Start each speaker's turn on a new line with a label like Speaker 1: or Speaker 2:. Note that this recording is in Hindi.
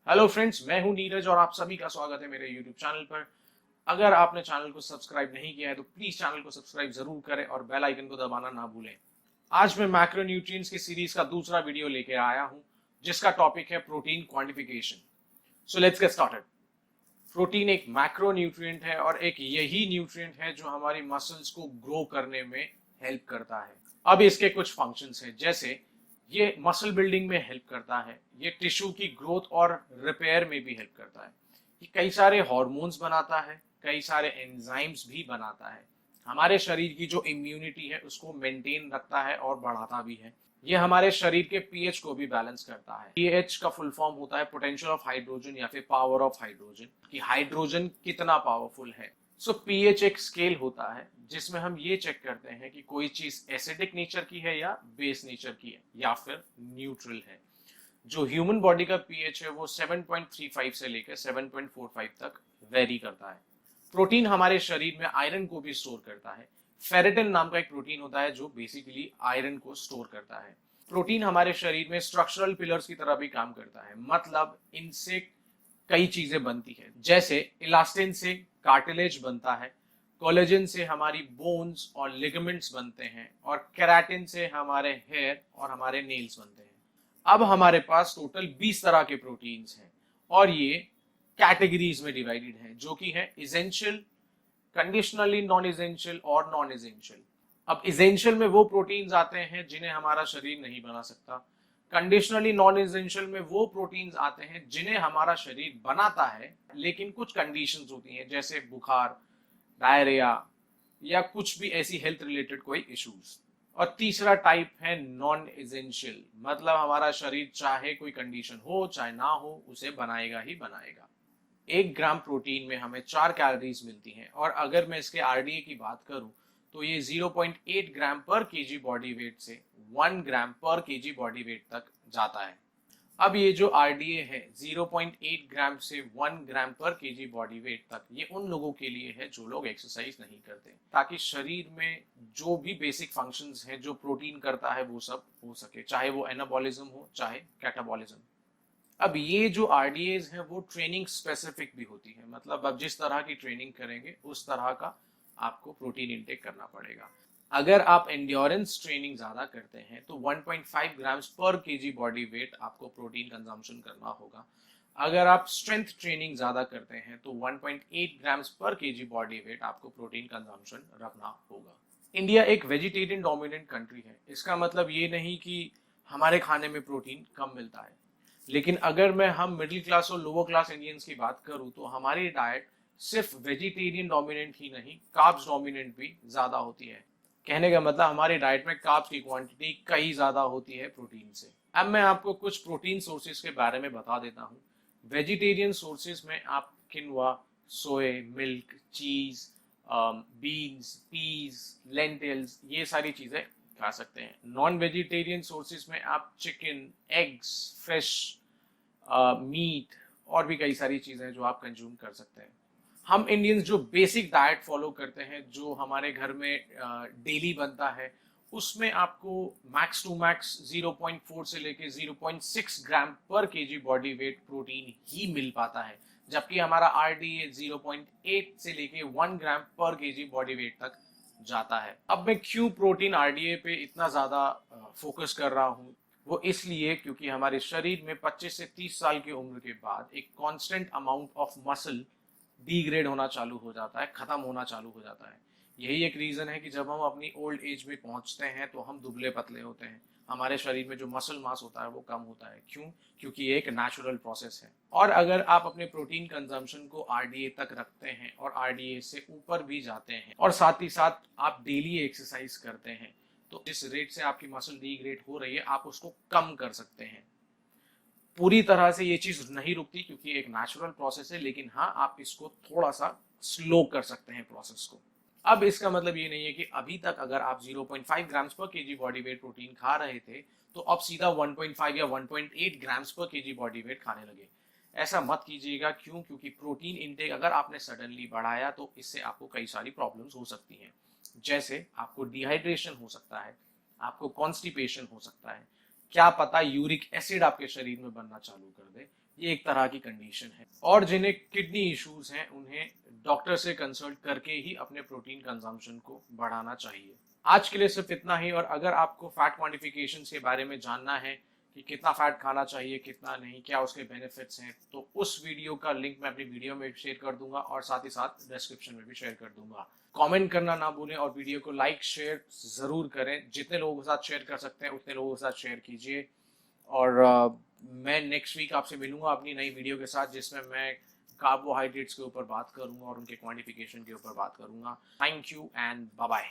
Speaker 1: हेलो फ्रेंड्स, मैं हूं नीरज और आप सभी का स्वागत है मेरे यूट्यूब चैनल पर। अगर आपने चैनल को सब्सक्राइब नहीं किया है तो प्लीज चैनल को सब्सक्राइब जरूर करें और बेल आइकन को दबाना ना भूलें। आज मैं मैक्रोन्यूट्रिएंट्स की सीरीज का दूसरा वीडियो लेके आया हूं, जिसका टॉपिक है protein quantification. So let's get started. Protein एक मैक्रोन्यूट्रिएंट है और एक यही न्यूट्रिएंट है जो हमारी मसल्स को ग्रो करने में हेल्प करता है। अब इसके कुछ फंक्शंस हैं, जैसे ये मसल बिल्डिंग में हेल्प करता है, ये टिश्यू की ग्रोथ और रिपेयर में भी हेल्प करता है, ये कई सारे हार्मोन्स बनाता है, कई सारे एंजाइम्स भी बनाता है, हमारे शरीर की जो इम्यूनिटी है उसको मेंटेन रखता है और बढ़ाता भी है। ये हमारे शरीर के पीएच को भी बैलेंस करता है। पीएच का फुल फॉर्म होता है पोटेंशियल ऑफ हाइड्रोजन या फिर पावर ऑफ हाइड्रोजन, कि हाइड्रोजन कितना पावरफुल है। सो पीएच एक स्केल होता है जिसमें हम ये चेक करते हैं कि कोई चीज एसिडिक नेचर की है या बेस नेचर की है या फिर न्यूट्रल है। जो ह्यूमन बॉडी का पीएच है वो 7.35 से लेकर 7.45 तक वेरी करता है। प्रोटीन हमारे शरीर में आयरन को भी स्टोर करता है। फेरेटिन नाम का एक प्रोटीन होता है जो बेसिकली आयरन को स्टोर करता है। प्रोटीन हमारे शरीर में स्ट्रक्चरल पिलर्स की तरह भी काम करता है, मतलब इनसे कई चीजें बनती है। जैसे इलास्टिन से कार्टिलेज बनता है, कोलेजन से हमारी बोन्स और लिगामेंट्स बनते हैं, और केराटिन से हमारे हेयर और हमारे नेल्स बनते हैं। अब हमारे पास टोटल 20 तरह के प्रोटीन्स हैं और ये कैटेगरीज में डिवाइडेड हैं, जो कि है इसेंशियल, कंडीशनली नॉन इसेंशियल और नॉन इसेंशियल। अब इसेंशियल में वो प्रोटीन्स आते हैं जिन्हें हमारा शरीर नहीं बना सकता। कंडीशनली नॉन इसेंशियल में वो प्रोटीन्स आते हैं जिन्हें हमारा शरीर बनाता है, लेकिन कुछ कंडीशंस होती हैं, जैसे बुखार, डायरिया या कुछ भी ऐसी हेल्थ रिलेटेड कोई इश्यूज। और तीसरा टाइप है नॉन इसेंशियल, मतलब हमारा शरीर चाहे कोई कंडीशन हो चाहे ना हो उसे बनाएगा ही बनाएगा। 1 ग्राम प्रोटीन में हमें 4 कैलोरीज मिलती हैं, और अगर मैं इसके आरडीए की बात करूं तो ये 0.8 ग्राम पर केजी बॉडी वेट से 1 ग्राम पर केजी बॉडी वेट तक जाता है। अब ये जो आरडीए है 0.8 ग्राम से 1 ग्राम पर केजी बॉडी वेट तक, ये उन लोगों के लिए है जो लोग एक्सरसाइज नहीं करते, ताकि शरीर में जो भी बेसिक फंक्शंस हैं जो प्रोटीन करता है वो सब हो सके, चाहे वो एनाबॉलिज्म हो चाहे कैटाबॉलिज्म। अब ये जो आरडीएज हैं वो ट्रेनिंग स्पेसिफिक भी होती है, मतलब अब जिस तरह की ट्रेनिंग करेंगे उस तरह का आपको प्रोटीन इंटेक करना पड़ेगा। अगर आप एंड्योरेंस ट्रेनिंग ज्यादा करते हैं तो 1.5 ग्राम्स पर केजी बॉडी वेट आपको प्रोटीन कंजम्पशन करना होगा। अगर आप स्ट्रेंथ ट्रेनिंग ज्यादा करते हैं तो 1.8 ग्राम्स पर केजी बॉडी वेट आपको प्रोटीन कंजम्पशन रखना होगा। इंडिया एक वेजिटेरियन डोमिनेंट कंट्री है, इसका मतलब ये नहीं कि हमारे खाने में प्रोटीन कम मिलता है, लेकिन अगर मैं हम मिडिल क्लास और लोअर क्लास इंडियंस की बात करूं तो हमारी डाइट सिर्फ वेजिटेरियन डोमिनेंट ही नहीं, कार्ब्स डोमिनेंट भी ज्यादा होती है। कहने का मतलब हमारी डाइट में कार्ब्स की क्वांटिटी कई ज्यादा होती है प्रोटीन से। अब मैं आपको कुछ प्रोटीन सोर्सेज के बारे में बता देता हूँ। वेजिटेरियन सोर्सेज में आप किनवा, सोए मिल्क, चीज, बीन्स, पीज, लेंटिल्स, ये सारी चीजें खा सकते हैं। नॉन वेजिटेरियन सोर्सेज में आप चिकन, एग्स, फिश, मीट और भी कई सारी चीजें जो आप कंज्यूम कर सकते हैं। हम इंडियंस जो बेसिक डाइट फॉलो करते हैं, जो हमारे घर में डेली बनता है, उसमें आपको मैक्स टू मैक्स 0.4 से लेके 0.6 ग्राम पर केजी बॉडी वेट प्रोटीन ही मिल पाता है, जबकि हमारा आरडीए 0.8 से लेके 1 ग्राम पर केजी बॉडी वेट तक जाता है। अब मैं क्यों प्रोटीन आरडीए पे इतना ज्यादा फोकस कर रहा हूँ, वो इसलिए क्योंकि हमारे शरीर में 25 से 30 साल की उम्र के बाद एक constant amount of muscle degrade होना चालू हो जाता है, खत्म होना चालू हो जाता है। यही एक रीजन है कि जब हम अपनी ओल्ड एज में पहुंचते हैं तो हम दुबले पतले होते हैं, हमारे शरीर में जो मसल मास होता है वो कम होता है। क्यों? क्योंकि ये एक नेचुरल प्रोसेस है। और अगर आप अपने प्रोटीन कंजम्पशन को आरडीए तक रखते हैं और आरडीए से ऊपर भी जाते हैं, और साथ ही साथ आप डेली एक्सरसाइज करते हैं, तो जिस रेट से आपकी मसल डिग्रेड हो रही है आप उसको कम कर सकते हैं। पूरी तरह से ये चीज नहीं रुकती क्योंकि एक नेचुरल प्रोसेस है, लेकिन हाँ आप इसको थोड़ा सा स्लो कर सकते हैं प्रोसेस को। अब इसका मतलब ये नहीं है कि अभी तक अगर आप 0.5 ग्राम्स पर केजी बॉडी वेट प्रोटीन खा रहे थे तो अब सीधा 1.5 या 1.8 ग्राम्स पर केजी बॉडी वेट खाने लगे। ऐसा मत कीजिएगा। क्यों? क्योंकि प्रोटीन इंटेक अगर आपने सडनली बढ़ाया तो इससे आपको कई सारी प्रॉब्लम्स हो सकती हैं, जैसे आपको डिहाइड्रेशन हो सकता है, आपको कॉन्स्टिपेशन हो सकता है, क्या पता यूरिक एसिड आपके शरीर में बनना चालू कर दे, ये एक तरह की कंडीशन है। और जिन्हें किडनी इश्यूज हैं उन्हें डॉक्टर से कंसल्ट करके ही अपने प्रोटीन कंजम्पशन को बढ़ाना चाहिए। आज के लिए सिर्फ इतना ही। और अगर आपको फैट क्वांटिफिकेशन के बारे में जानना है कि कितना फैट खाना चाहिए कितना नहीं, क्या उसके बेनिफिट्स हैं, तो उस वीडियो का लिंक मैं अपनी वीडियो में शेयर कर दूंगा और साथ ही साथ डिस्क्रिप्शन में भी शेयर कर दूंगा। कमेंट करना ना भूलें और वीडियो को लाइक शेयर जरूर करें। जितने लोगों के साथ शेयर कर सकते हैं उतने लोगों के साथ शेयर कीजिए। और मैं नेक्स्ट वीक आपसे मिलूंगा अपनी नई वीडियो के साथ, जिसमें मैं कार्बोहाइड्रेट्स के ऊपर बात करूंगा और उनके क्वांटिफिकेशन के ऊपर बात करूंगा। Thank you and bye bye.